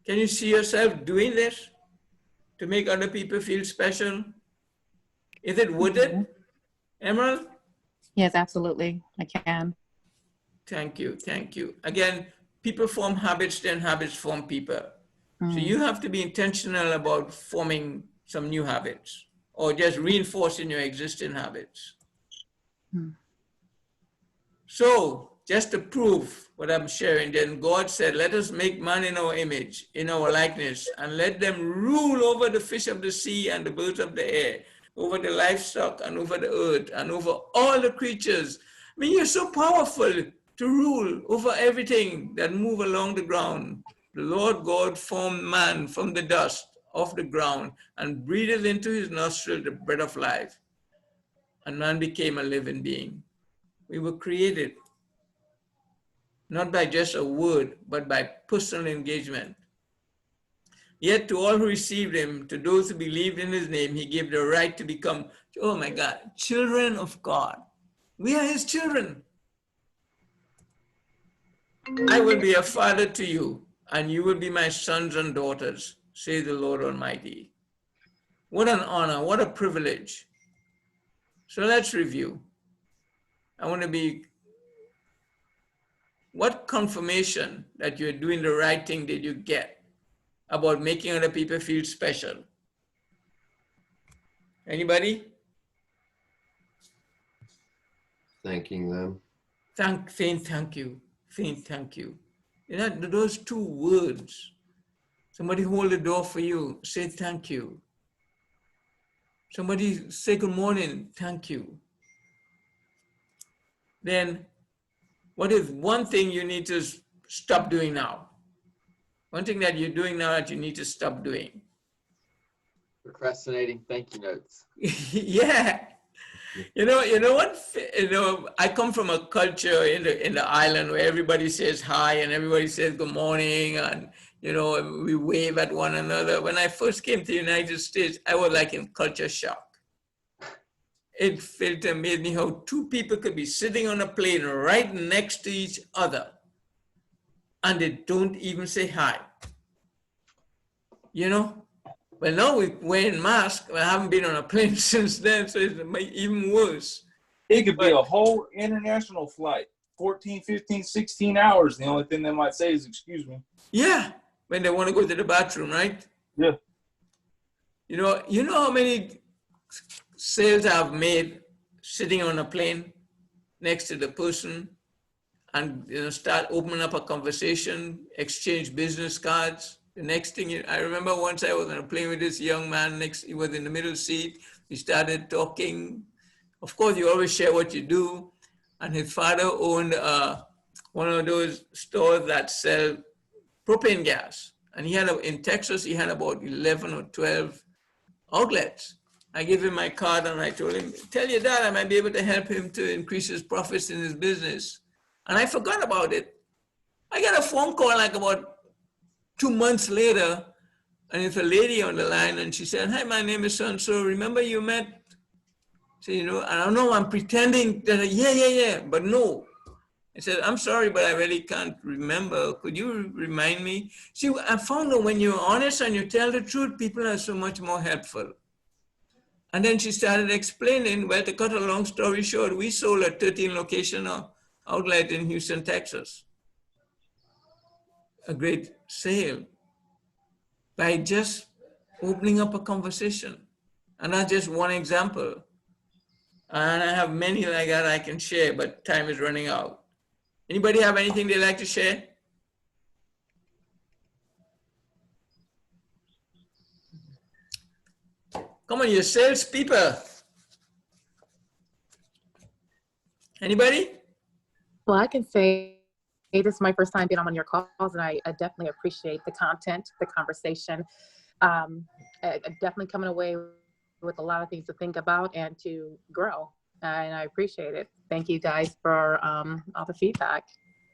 Can you see yourself doing this to make other people feel special? Is it worth it, Emerald? Yes, absolutely. I can. Thank you. Thank you. Again, people form habits, then habits form people. So you have to be intentional about forming some new habits or just reinforcing your existing habits. So just to prove what I'm sharing, then God said, let us make man in our image, in our likeness, and let them rule over the fish of the sea and the birds of the air, over the livestock and over the earth and over all the creatures. I mean, you're so powerful to rule over everything that move along the ground. The Lord God formed man from the dust of the ground and breathed into his nostril the breath of life. And man became a living being. We were created not by just a word, but by personal engagement. Yet to all who received him, to those who believed in his name, he gave the right to become, oh my God, children of God. We are his children. I will be a father to you, and you will be my sons and daughters, says the Lord Almighty. What an honor, what a privilege. So let's review. I want to be, what confirmation that you're doing the right thing did you get about making other people feel special? Anybody? Thanking them. Saying thank you, saying thank you. You know, those two words, somebody hold the door for you, say thank you. Somebody say good morning, thank you. Then what is one thing you need to stop doing now? One thing that you're doing now that you need to stop doing. Procrastinating thank you notes. Yeah. You know what? I come from a culture in the island where everybody says hi and everybody says good morning, and we wave at one another. When I first came to the United States, I was like in culture shock. It felt amazing how two people could be sitting on a plane right next to each other and they don't even say hi. Well, now we're wearing masks. I haven't been on a plane since then, so it's even worse. It could be a whole international flight, 14, 15, 16 hours. The only thing they might say is, excuse me. Yeah, when they want to go to the bathroom, right? Yeah. You know how many sales I've made sitting on a plane next to the person and start opening up a conversation, exchange business cards. The next thing, I remember once I was on a plane with this young man he was in the middle seat. We started talking. Of course, you always share what you do. And his father owned one of those stores that sell propane gas. And in Texas, he had about 11 or 12 outlets. I gave him my card and I told him, tell your dad I might be able to help him to increase his profits in his business. And I forgot about it. I got a phone call like about 2 months later, and it's a lady on the line, and she said, hi, my name is so-and-so. Remember you met? So, I don't know, I'm pretending that, yeah, but no. I said, I'm sorry, but I really can't remember. Could you remind me? See, I found that when you're honest and you tell the truth, people are so much more helpful. And then she started explaining, well, to cut a long story short, we sold a 13-location outlet in Houston, Texas. A great sale by just opening up a conversation. And that's just one example. And I have many like that I can share, but time is running out. Anybody have anything they'd like to share? Come on, you salespeople. Anybody? Well, I can say this is my first time being on your calls, and I definitely appreciate the content, the conversation. I'm definitely coming away with a lot of things to think about and to grow, and I appreciate it. Thank you guys for all the feedback.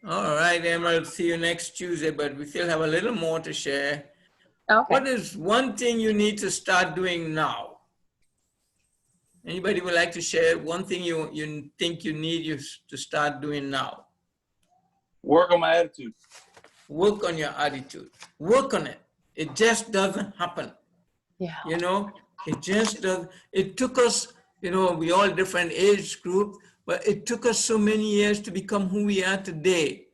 All right, Emerald, see you next Tuesday, but we still have a little more to share. Okay. What is one thing you need to start doing now? Anybody would like to share one thing you think you need to start doing now? Work on my attitude. Work on your attitude. Work on it. It just doesn't happen. Yeah. It just does. It took us, we all different age group, but it took us so many years to become who we are today.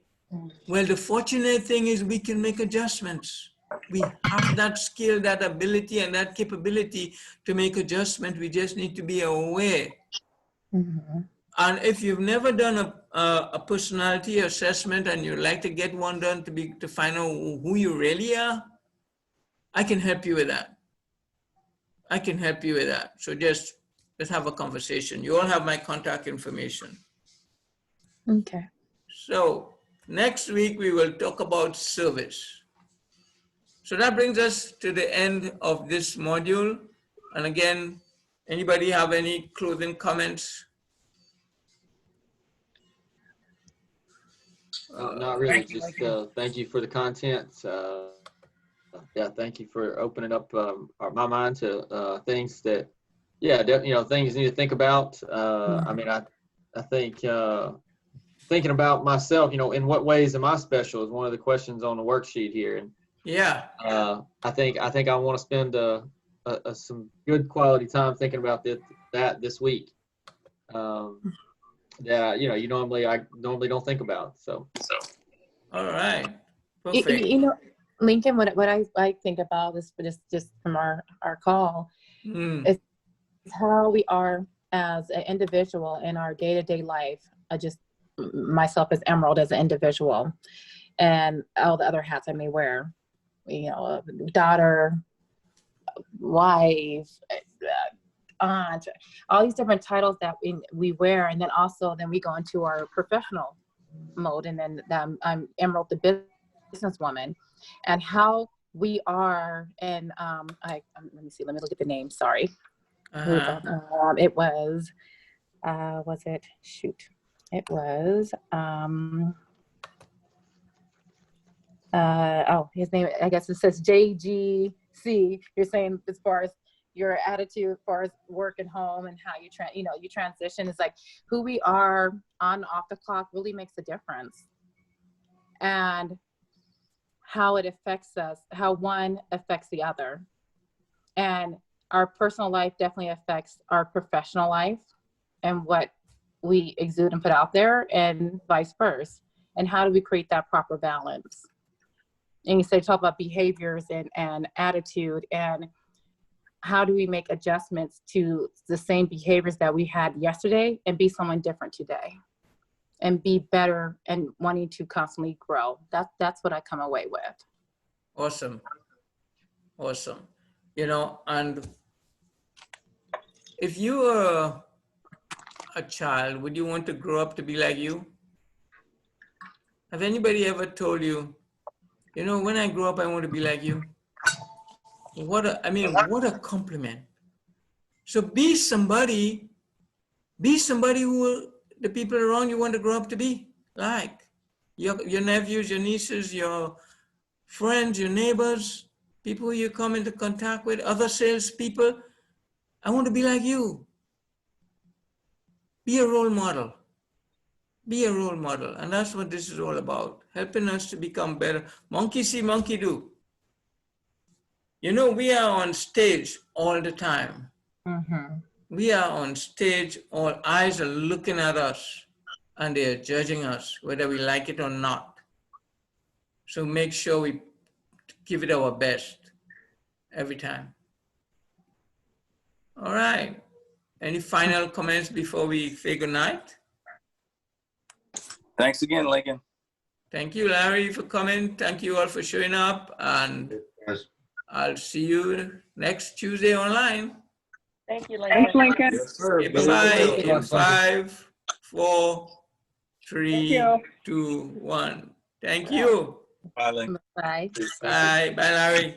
Well, the fortunate thing is we can make adjustments. We have that skill, that ability, and that capability to make adjustment. We just need to be aware. And if you've never done a personality assessment and you'd like to get one done to find out who you really are, I can help you with that. I can help you with that. So just let's have a conversation. You all have my contact information. Okay. So next week we will talk about service. So that brings us to the end of this module. And again, anybody have any closing comments? Not really. Just thank you for the content. Yeah, thank you for opening up my mind to things that, yeah, things you need to think about. I mean, I think thinking about myself, in what ways am I special is one of the questions on the worksheet here. And yeah, I think I want to spend some good quality time thinking about that this week. Yeah, I normally don't think about. So. All right. Perfect. Lincoln, what I think about this, just from our call, is how we are as an individual in our day-to-day life. Just myself as Emerald as an individual, and all the other hats I may wear. Daughter, wife, aunt, all these different titles that we wear, and then we go into our professional mode, and then I'm Emerald the businesswoman, and how we are. And let me see. Let me look at the name. Sorry, it was. Was it? Shoot, it was. His name. I guess it says JGC. You're saying as far as your attitude, as far as work and home, and how you transition. It's like who we are on and off the clock really makes a difference, and how it affects us, how one affects the other. And our personal life definitely affects our professional life and what we exude and put out there, and vice versa. And how do we create that proper balance? And you talk about behaviors and attitude, and how do we make adjustments to the same behaviors that we had yesterday and be someone different today and be better and wanting to constantly grow. That's what I come away with. Awesome. And if you were a child, would you want to grow up to be like you? Have anybody ever told you, when I grow up, I want to be like you? What a compliment. So be somebody who the people around you want to grow up to be like. Your nephews, your nieces, your friends, your neighbors, people you come into contact with, other salespeople. I want to be like you. Be a role model. Be a role model. And that's what this is all about, helping us to become better. Monkey see, monkey do. We are on stage all the time. We are on stage, all eyes are looking at us, and they're judging us, whether we like it or not. So make sure we give it our best every time. All right. Any final comments before we say goodnight? Thanks again, Lincoln. Thank you, Larry, for coming. Thank you all for showing up. And I'll see you next Tuesday online. Thank you, Lincoln. Thanks, Lincoln. Yes, sir. Okay, bye-bye in 5, 4, 3, 2, 1. Thank you. Bye, Lincoln. Bye. Bye. Bye, Larry.